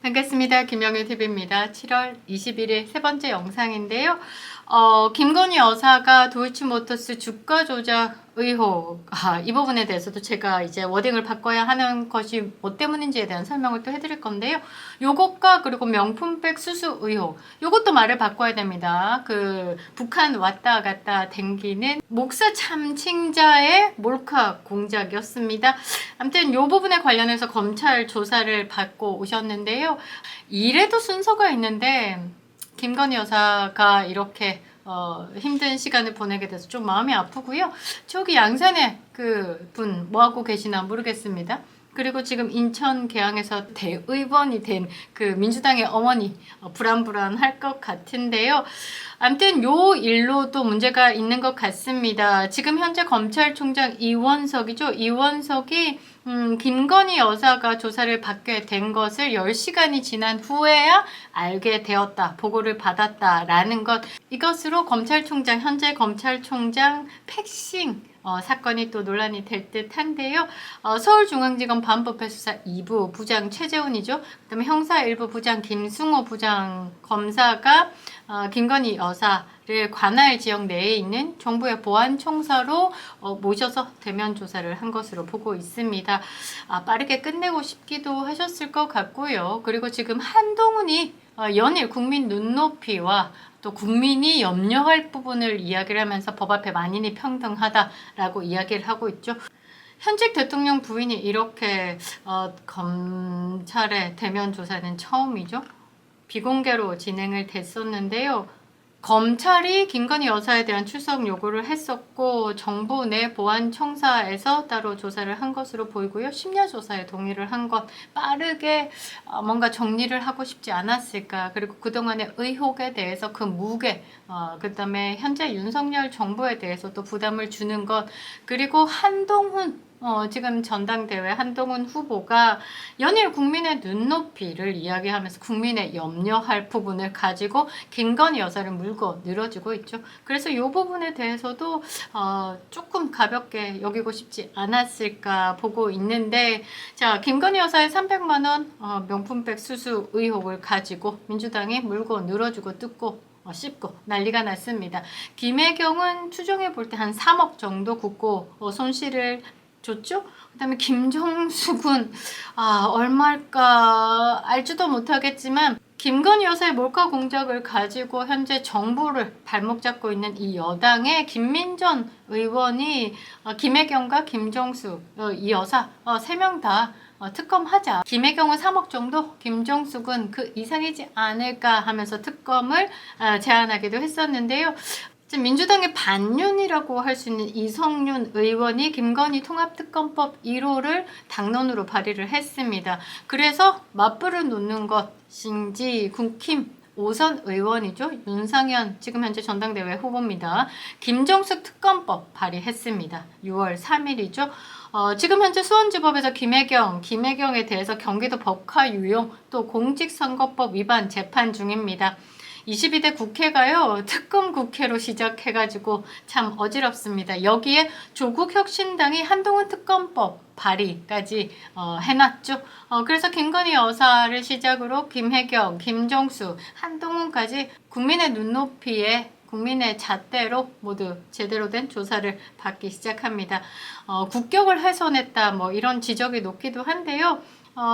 반갑습니다. 김영유TV입니다. 7월 21일 세 번째 영상인데요. 김건희 여사가 도이치모터스 주가 조작 의혹, 이 부분에 대해서도 제가 이제 워딩을 바꿔야 하는 것이 뭐 때문인지에 대한 설명을 또 해드릴 건데요. 요것과 그리고 명품백 수수 의혹, 요것도 말을 바꿔야 됩니다. 그 북한 왔다 갔다 댕기는 목사 참칭자의 몰카 공작이었습니다. 아무튼 요 부분에 관련해서 검찰 조사를 받고 오셨는데요. 이래도 순서가 있는데 김건희 여사가 이렇게 힘든 시간을 보내게 돼서 좀 마음이 아프고요. 저기 양산에 그 분 뭐하고 계시나 모르겠습니다. 그리고 지금 인천 계양에서 대의원이 된 그 민주당의 어머니 불안불안할 것 같은데요. 아무튼 요 일로도 문제가 있는 것 같습니다. 지금 현재 검찰총장 이원석이죠. 이원석이 김건희 여사가 조사를 받게 된 것을 10시간이 지난 후에야 알게 되었다. 보고를 받았다라는 것. 이것으로 검찰총장, 현재 검찰총장 패싱 사건이 또 논란이 될 듯한데요. 서울중앙지검 반부패수사 2부 부장 최재훈이죠. 그 다음에 형사 1부 부장 김승호 부장 검사가 김건희 여사를 관할 지역 내에 있는 정부의 보안총사로 모셔서 대면 조사를 한 것으로 보고 있습니다. 빠르게 끝내고 싶기도 하셨을 것 같고요. 그리고 지금 한동훈이 연일 국민 눈높이와 또 국민이 염려할 부분을 이야기를 하면서 법 앞에 만인이 평등하다라고 이야기를 하고 있죠. 현직 대통령 부인이 이렇게 검찰의 대면 조사는 처음이죠. 비공개로 진행을 됐었는데요. 검찰이 김건희 여사에 대한 출석 요구를 했었고 정부 내 보안청사에서 따로 조사를 한 것으로 보이고요. 심야 조사에 동의를 한 것 빠르게 뭔가 정리를 하고 싶지 않았을까. 그리고 그동안의 의혹에 대해서 그 무게, 그 다음에 현재 윤석열 정부에 대해서 또 부담을 주는 것, 그리고 한동훈 지금 전당대회 한동훈 후보가 연일 국민의 눈높이를 이야기하면서 국민의 염려할 부분을 가지고 김건희 여사를 물고 늘어지고 있죠. 그래서 이 부분에 대해서도 조금 가볍게 여기고 싶지 않았을까 보고 있는데, 자, 김건희 여사의 300만 원 명품백 수수 의혹을 가지고 민주당이 물고 늘어주고 뜯고 씹고 난리가 났습니다. 김혜경은 추정해 볼 때 한 3억 정도 굳고 손실을 줬죠? 그 다음에 김정숙은 얼마일까 알지도 못하겠지만 김건희 여사의 몰카 공작을 가지고 현재 정부를 발목 잡고 있는 이 여당의 김민전 의원이 김혜경과 김정숙 이 여사 3명 다 특검하자. 김혜경은 3억 정도, 김정숙은 그 이상이지 않을까 하면서 특검을 제안하기도 했었는데요. 민주당의 반윤이라고 할 수 있는 이성윤 의원이 김건희 통합특검법 1호를 당론으로 발의를 했습니다. 그래서 맞불을 놓는 것인지 국힘 5선 의원이죠. 윤상현 지금 현재 전당대회 후보입니다. 김정숙 특검법 발의했습니다. 6월 3일이죠. 지금 현재 수원지법에서 김혜경에 대해서 경기도 법화 유용 또 공직선거법 위반 재판 중입니다. 22대 국회가요, 특검 국회로 시작해가지고 참 어지럽습니다. 여기에 조국혁신당이 한동훈 특검법 발의까지 해놨죠. 그래서 김건희 여사를 시작으로 김혜경, 김정수, 한동훈까지 국민의 눈높이에 국민의 잣대로 모두 제대로 된 조사를 받기 시작합니다. 국격을 훼손했다 뭐 이런 지적이 높기도 한데요.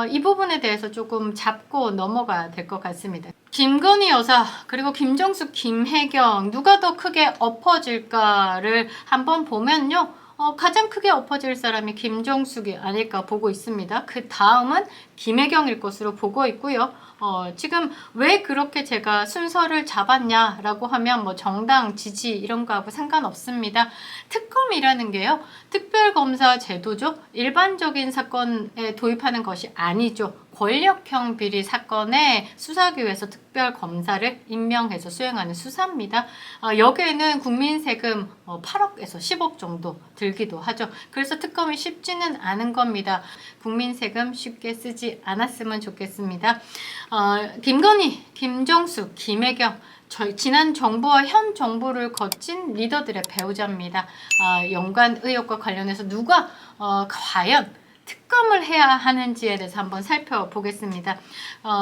이 부분에 대해서 조금 잡고 넘어가야 될 것 같습니다. 김건희 여사 그리고 김정숙, 김혜경 누가 더 크게 엎어질까를 한번 보면요. 가장 크게 엎어질 사람이 김정숙이 아닐까 보고 있습니다. 그 다음은 김혜경일 것으로 보고 있고요. 지금 왜 그렇게 제가 순서를 잡았냐라고 하면 뭐 정당 지지 이런 거하고 상관없습니다. 특검이라는 게요. 특별검사 제도죠. 일반적인 사건에 도입하는 것이 아니죠. 권력형 비리 사건에 수사하기 위해서 특별검사를 임명해서 수행하는 수사입니다. 여기에는 국민 세금 8억에서 10억 정도 들기도 하죠. 그래서 특검이 쉽지는 않은 겁니다. 국민 세금 쉽게 쓰지 않았으면 좋겠습니다. 김건희, 김정숙, 김혜경 저희 지난 정부와 현 정부를 거친 리더들의 배우자입니다. 연관 의혹과 관련해서 누가 과연 특검을 해야 하는지에 대해서 한번 살펴보겠습니다.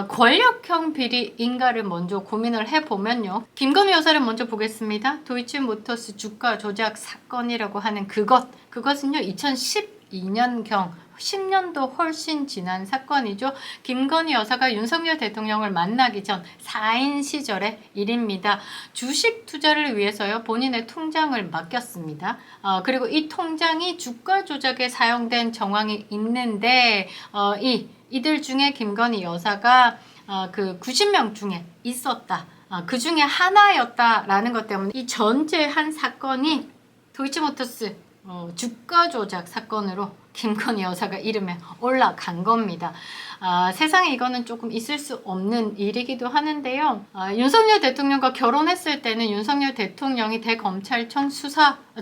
권력형 비리인가를 먼저 고민을 해보면요. 김건희 여사를 먼저 보겠습니다. 도이치모터스 주가 조작 사건이라고 하는 그것은요 2012년경 10년도 훨씬 지난 사건이죠. 김건희 여사가 윤석열 대통령을 만나기 전 4인 시절의 일입니다. 주식 투자를 위해서요 본인의 통장을 맡겼습니다. 그리고 이 통장이 주가 조작에 사용된 정황이 있는데 이들 중에 김건희 여사가 그 90명 중에 있었다. 그 중에 하나였다라는 것 때문에 이 전체 한 사건이 도이치모터스 주가 조작 사건으로 김건희 여사가 이름에 올라간 겁니다. 세상에 이거는 조금 있을 수 없는 일이기도 하는데요. 윤석열 대통령과 결혼했을 때는 윤석열 대통령이 대검찰청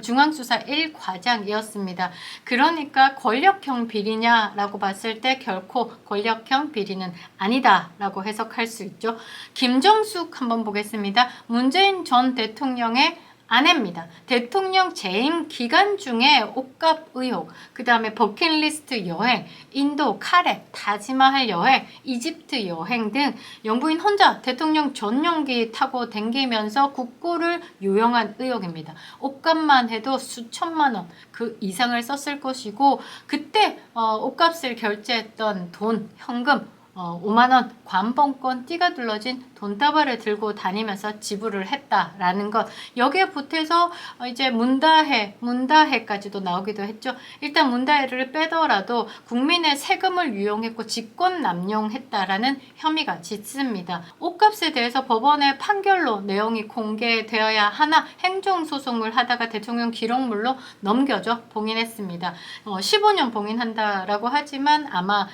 중앙수사 1과장이었습니다. 그러니까 권력형 비리냐라고 봤을 때 결코 권력형 비리는 아니다라고 해석할 수 있죠. 김정숙 한번 보겠습니다. 문재인 전 대통령의 아내입니다. 대통령 재임 기간 중에 옷값 의혹, 그 다음에 버킷리스트 여행, 인도, 카레, 타지마할 여행, 이집트 여행 등 영부인 혼자 대통령 전용기 타고 댕기면서 국고를 요용한 의혹입니다. 옷값만 해도 수천만 원 그 이상을 썼을 것이고 그때 옷값을 결제했던 돈, 현금 5만 원 관봉권 띠가 둘러진 돈다발을 들고 다니면서 지불을 했다라는 것. 여기에 보태서 이제 문다해까지도 나오기도 했죠. 일단 문다해를 빼더라도 국민의 세금을 유용했고 직권 남용했다라는 혐의가 짙습니다. 옷값에 대해서 법원의 판결로 내용이 공개되어야 하나 행정소송을 하다가 대통령 기록물로 넘겨져 봉인했습니다. 15년 봉인한다라고 하지만 아마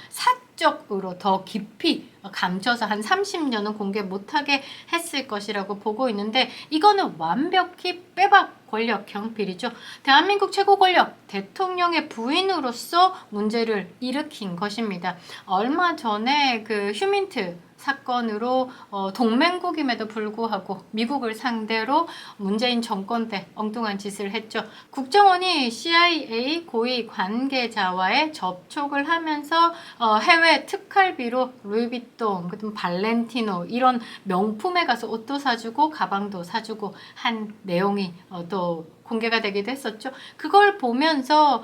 적으로 더 깊이 감춰서 한 30년은 공개 못하게 했을 것이라고 보고 있는데 이거는 완벽히 빼박 권력형 비리죠. 대한민국 최고 권력 대통령의 부인으로서 문제를 일으킨 것입니다. 얼마 전에 그 휴민트 사건으로 동맹국임에도 불구하고 미국을 상대로 문재인 정권 때 엉뚱한 짓을 했죠. 국정원이 CIA 고위 관계자와의 접촉을 하면서 해외 특활비로 루이비통, 그다음 발렌티노 이런 명품에 가서 옷도 사주고 가방도 사주고 한 내용이 또 공개가 되기도 했었죠. 그걸 보면서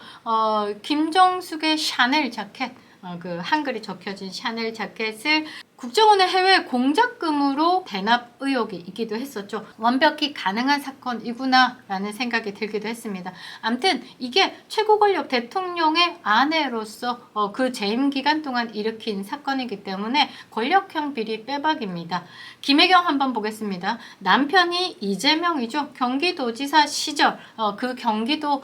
김정숙의 샤넬 자켓, 그 한글이 적혀진 샤넬 자켓을 국정원의 해외 공작금으로 대납 의혹이 있기도 했었죠. 완벽히 가능한 사건이구나 라는 생각이 들기도 했습니다. 아무튼 이게 최고 권력 대통령의 아내로서 그 재임 기간 동안 일으킨 사건이기 때문에 권력형 비리 빼박입니다. 김혜경 한번 보겠습니다. 남편이 이재명이죠. 경기도지사 시절 그 경기도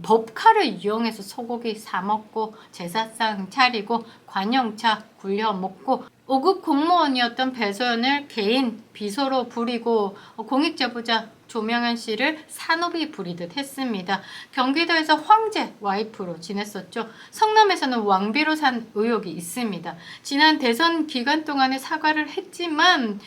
법카를 이용해서 소고기 사 먹고 제사상 차리고 관용차 굴려 먹고 5급 공무원이었던 배소연을 개인 비서로 부리고 공익제보자 조명현 씨를 산업이 부리듯 했습니다. 경기도에서 황제 와이프로 지냈었죠. 성남에서는 왕비로 산 의혹이 있습니다. 지난 대선 기간 동안에 사과를 했지만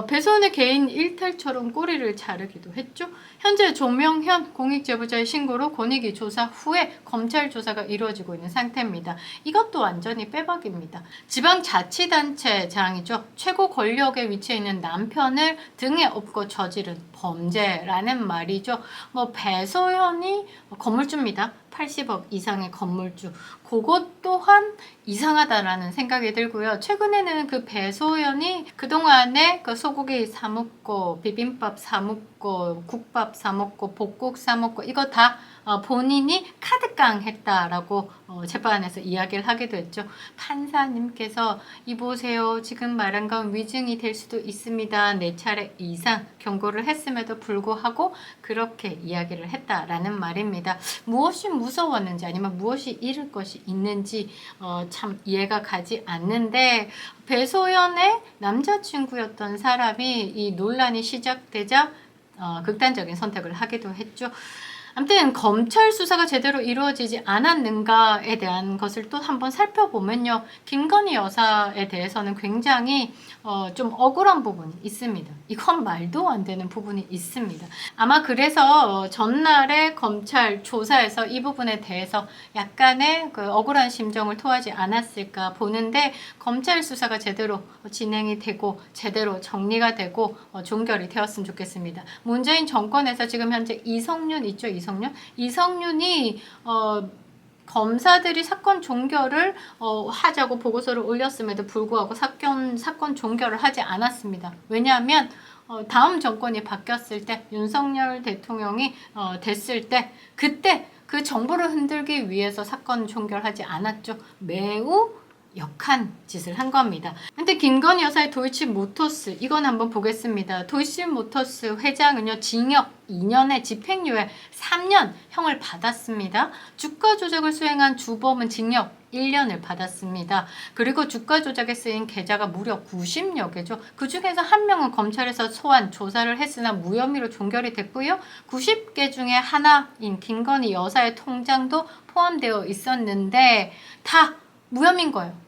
배소연의 개인 일탈처럼 꼬리를 자르기도 했죠. 현재 조명현 공익제보자의 신고로 권익위 조사 후에 검찰 조사가 이루어지고 있는 상태입니다. 이것도 완전히 빼박입니다. 지방자치단체장이죠. 최고 권력에 위치해 있는 남편을 등에 업고 저지른 범죄라는 말이죠. 배소연이 건물주입니다. 80억 이상의 건물주. 그것 또한 이상하다라는 생각이 들고요. 최근에는 그 배소연이 그동안에 그 소고기 사 먹고 비빔밥 사 먹고 국밥 사 먹고 복국 사 먹고 이거 다 본인이 카드깡 했다라고 재판에서 이야기를 하기도 했죠. 판사님께서 이보세요. 지금 말한 건 위증이 될 수도 있습니다. 4차례 이상 경고를 했음에도 불구하고 그렇게 이야기를 했다라는 말입니다. 무엇이 무서웠는지 아니면 무엇이 잃을 것이 있는지 참 이해가 가지 않는데 배소연의 남자친구였던 사람이 이 논란이 시작되자 극단적인 선택을 하기도 했죠. 아무튼 검찰 수사가 제대로 이루어지지 않았는가에 대한 것을 또 한번 살펴보면요. 김건희 여사에 대해서는 굉장히 좀 억울한 부분이 있습니다. 이건 말도 안 되는 부분이 있습니다. 아마 그래서 전날에 검찰 조사에서 이 부분에 대해서 약간의 그 억울한 심정을 토하지 않았을까 보는데, 검찰 수사가 제대로 진행이 되고 제대로 정리가 되고 종결이 되었으면 좋겠습니다. 문재인 정권에서 지금 현재 이성윤 있죠? 이성윤이 검사들이 사건 종결을 하자고 보고서를 올렸음에도 불구하고 사건 종결을 하지 않았습니다. 왜냐하면 다음 정권이 바뀌었을 때, 윤석열 대통령이 됐을 때, 그때 그 정부를 흔들기 위해서 사건 종결하지 않았죠. 매우 역한 짓을 한 겁니다. 근데 김건희 여사의 도이치모터스, 이건 한번 보겠습니다. 도이치모터스 회장은요, 징역 2년에 집행유예 3년 형을 받았습니다. 주가 조작을 수행한 주범은 징역 1년을 받았습니다. 그리고 주가 조작에 쓰인 계좌가 무려 90여 개죠. 그 중에서 한 명은 검찰에서 소환, 조사를 했으나 무혐의로 종결이 됐고요. 90개 중에 하나인 김건희 여사의 통장도 포함되어 있었는데 다 무혐의인 거예요.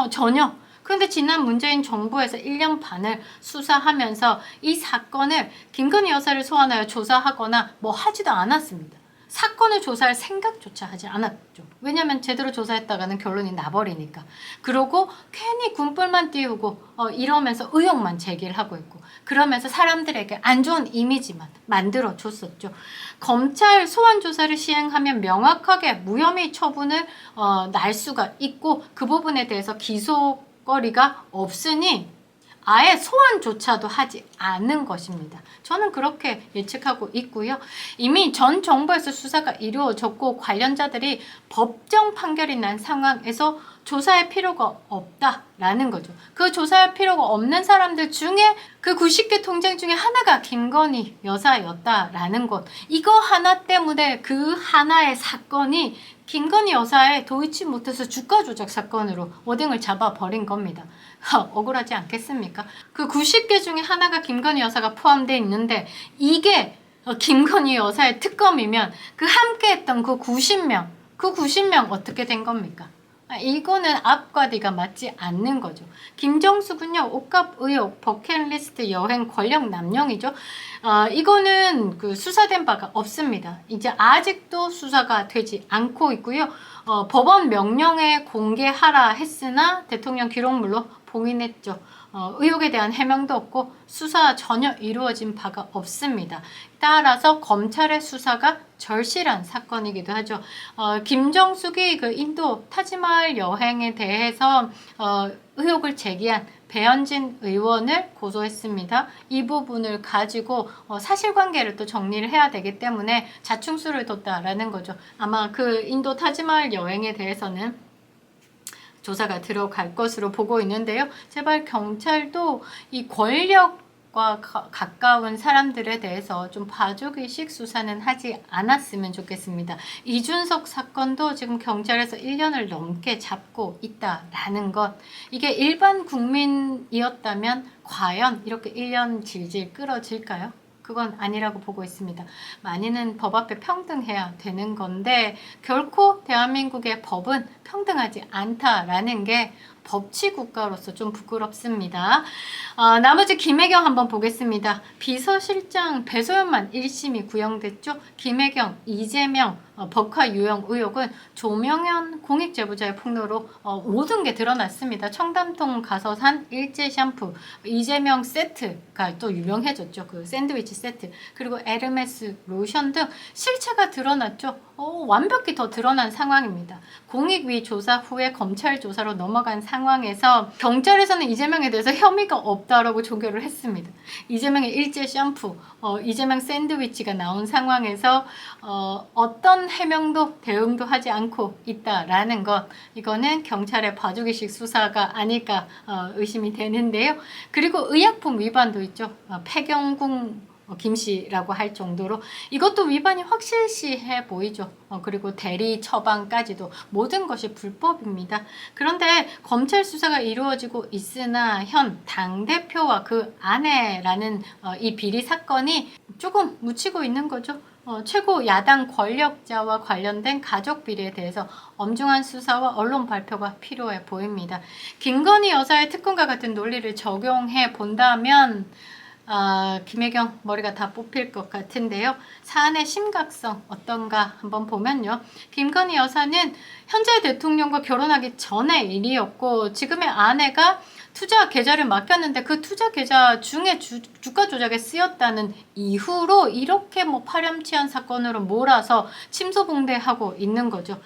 전혀. 그런데 지난 문재인 정부에서 1년 반을 수사하면서 이 사건을 김건희 여사를 소환하여 조사하거나 뭐 하지도 않았습니다. 사건을 조사할 생각조차 하지 않았죠. 왜냐하면 제대로 조사했다가는 결론이 나버리니까. 그러고 괜히 군불만 띄우고 이러면서 의혹만 제기를 하고 있고, 그러면서 사람들에게 안 좋은 이미지만 만들어줬었죠. 검찰 소환 조사를 시행하면 명확하게 무혐의 처분을 날 수가 있고, 그 부분에 대해서 기소거리가 없으니 아예 소환조차도 하지 않는 것입니다. 저는 그렇게 예측하고 있고요. 이미 전 정부에서 수사가 이루어졌고 관련자들이 법정 판결이 난 상황에서 조사할 필요가 없다라는 거죠. 그 조사할 필요가 없는 사람들 중에 그 90개 통장 중에 하나가 김건희 여사였다라는 것. 이거 하나 때문에 그 하나의 사건이 김건희 여사의 도이치모터스 주가 조작 사건으로 워딩을 잡아버린 겁니다. 억울하지 않겠습니까? 그 90개 중에 하나가 김건희 여사가 포함되어 있는데, 이게 김건희 여사의 특검이면 그 함께했던 그 90명 어떻게 된 겁니까? 이거는 앞과 뒤가 맞지 않는 거죠. 김정숙은요, 옷값 의혹, 버킷리스트 여행 권력 남용이죠. 이거는 그 수사된 바가 없습니다. 이제 아직도 수사가 되지 않고 있고요. 법원 명령에 공개하라 했으나 대통령 기록물로 봉인했죠. 의혹에 대한 해명도 없고 수사 전혀 이루어진 바가 없습니다. 따라서 검찰의 수사가 절실한 사건이기도 하죠. 김정숙이 그 인도 타지마할 여행에 대해서 의혹을 제기한 배현진 의원을 고소했습니다. 이 부분을 가지고 사실관계를 또 정리를 해야 되기 때문에 자충수를 뒀다라는 거죠. 아마 그 인도 타지마할 여행에 대해서는 조사가 들어갈 것으로 보고 있는데요. 제발 경찰도 이 권력과 가까운 사람들에 대해서 좀 봐주기식 수사는 하지 않았으면 좋겠습니다. 이준석 사건도 지금 경찰에서 1년을 넘게 잡고 있다라는 것. 이게 일반 국민이었다면 과연 이렇게 1년 질질 끌어질까요? 그건 아니라고 보고 있습니다. 만인은 법 앞에 평등해야 되는 건데 결코 대한민국의 법은 평등하지 않다라는 게 법치 국가로서 좀 부끄럽습니다. 나머지 김혜경 한번 보겠습니다. 비서실장 배소연만 1심이 구형됐죠. 김혜경, 이재명, 법화 유형 의혹은 조명현 공익제보자의 폭로로 모든 게 드러났습니다. 청담동 가서 산 일제 샴푸, 이재명 세트가 또 유명해졌죠. 그 샌드위치 세트, 그리고 에르메스 로션 등 실체가 드러났죠. 완벽히 더 드러난 상황입니다. 공익위 조사 후에 검찰 조사로 넘어간 상황에서 경찰에서는 이재명에 대해서 혐의가 없다라고 종결을 했습니다. 이재명의 일제 샴푸, 이재명 샌드위치가 나온 상황에서 어떤 해명도 대응도 하지 않고 있다라는 것, 이거는 경찰의 봐주기식 수사가 아닐까 의심이 되는데요. 그리고 의약품 위반도 있죠. 폐경궁 김씨라고 할 정도로 이것도 위반이 확실시해 보이죠. 그리고 대리 처방까지도 모든 것이 불법입니다. 그런데 검찰 수사가 이루어지고 있으나 현 당대표와 그 아내라는 이 비리 사건이 조금 묻히고 있는 거죠. 최고 야당 권력자와 관련된 가족 비리에 대해서 엄중한 수사와 언론 발표가 필요해 보입니다. 김건희 여사의 특권과 같은 논리를 적용해 본다면 김혜경 머리가 다 뽑힐 것 같은데요. 사안의 심각성 어떤가 한번 보면요. 김건희 여사는 현재 대통령과 결혼하기 전의 일이었고 지금의 아내가 투자 계좌를 맡겼는데 그 투자 계좌 중에 주가 조작에 쓰였다는 이후로 이렇게 뭐 파렴치한 사건으로 몰아서 침소봉대하고 있는 거죠.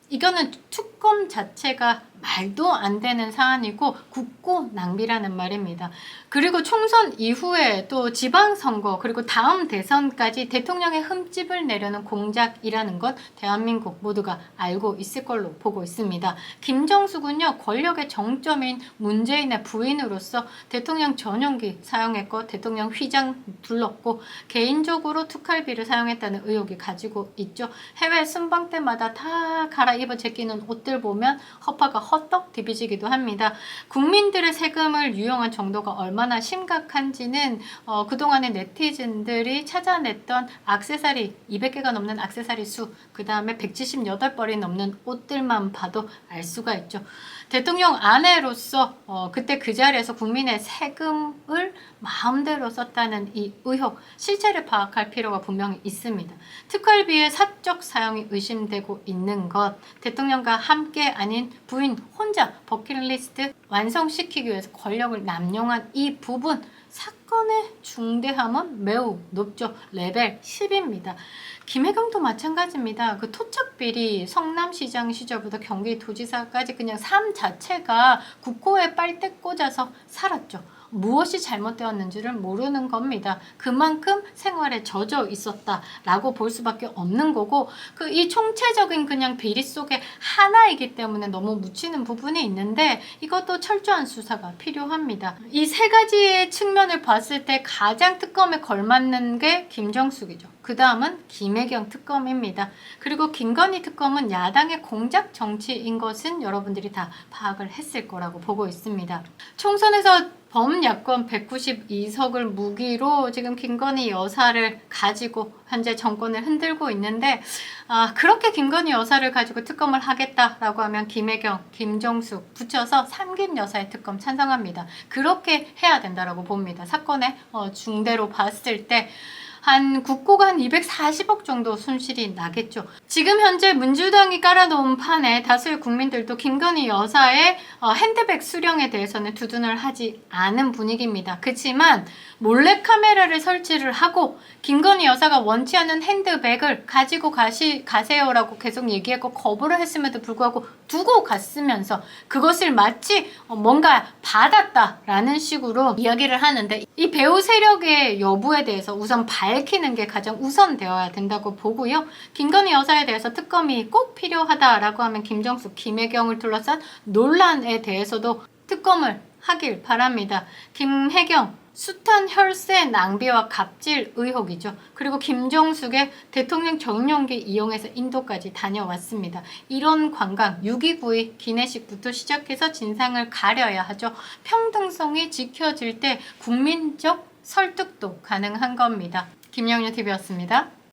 이거는 특검 자체가 말도 안 되는 사안이고 국고 낭비라는 말입니다. 그리고 총선 이후에 또 지방선거 그리고 다음 대선까지 대통령의 흠집을 내려는 공작이라는 것 대한민국 모두가 알고 있을 걸로 보고 있습니다. 김정숙은요 권력의 정점인 문재인의 부인으로서 대통령 전용기 사용했고 대통령 휘장 둘렀고 개인적으로 특활비를 사용했다는 의혹이 가지고 있죠. 해외 순방 때마다 다 갈아입어 제끼는 옷들 보면 허파가 헛떡 디비지기도 합니다. 국민들의 세금을 유용한 정도가 얼마나 심각한지는 그동안의 네티즌들이 찾아냈던 액세서리 200개가 넘는 액세서리 수, 그 다음에 178벌이 넘는 옷들만 봐도 알 수가 있죠. 대통령 아내로서 그때 그 자리에서 국민의 세금을 마음대로 썼다는 이 의혹, 실체를 파악할 필요가 분명히 있습니다. 특활비의 사적 사용이 의심되고 있는 것, 대통령과 함께 아닌 부인 혼자 버킷리스트 완성시키기 위해서 권력을 남용한 이 부분, 사건의 중대함은 매우 높죠. 레벨 10입니다. 김혜경도 마찬가지입니다. 그 토착비리 성남시장 시절부터 경기도지사까지 그냥 삶 자체가 국고에 빨대 꽂아서 살았죠. 무엇이 잘못되었는지를 모르는 겁니다. 그만큼 생활에 젖어 있었다라고 볼 수밖에 없는 거고 이 총체적인 그냥 비리 속에 하나이기 때문에 너무 묻히는 부분이 있는데 이것도 철저한 수사가 필요합니다. 이 세 가지의 측면을 봤을 때 가장 특검에 걸맞는 게 김정숙이죠. 그 다음은 김혜경 특검입니다. 그리고 김건희 특검은 야당의 공작 정치인 것은 여러분들이 다 파악을 했을 거라고 보고 있습니다. 총선에서 범야권 192석을 무기로 지금 김건희 여사를 가지고 현재 정권을 흔들고 있는데 그렇게 김건희 여사를 가지고 특검을 하겠다라고 하면 김혜경, 김정숙 붙여서 삼김 여사의 특검 찬성합니다. 그렇게 해야 된다라고 봅니다. 사건의 중대로 봤을 때 한 국고가 한 240억 정도 손실이 나겠죠. 지금 현재 민주당이 깔아놓은 판에 다수의 국민들도 김건희 여사의 핸드백 수령에 대해서는 두둔을 하지 않은 분위기입니다. 그렇지만 몰래카메라를 설치를 하고 김건희 여사가 원치 않는 핸드백을 가지고 가세요라고 계속 얘기했고 거부를 했음에도 불구하고 두고 갔으면서 그것을 마치 뭔가 받았다라는 식으로 이야기를 하는데 이 배후 세력의 여부에 대해서 우선 밝히는 게 가장 우선되어야 된다고 보고요. 김건희 여사에 대해서 특검이 꼭 필요하다라고 하면 김정숙, 김혜경을 둘러싼 논란에 대해서도 특검을 하길 바랍니다. 김혜경 숱한 혈세 낭비와 갑질 의혹이죠. 그리고 김정숙의 대통령 정용기 이용해서 인도까지 다녀왔습니다. 이런 관광, 6.29의 기내식부터 시작해서 진상을 가려야 하죠. 평등성이 지켜질 때 국민적 설득도 가능한 겁니다. 김영유 TV였습니다.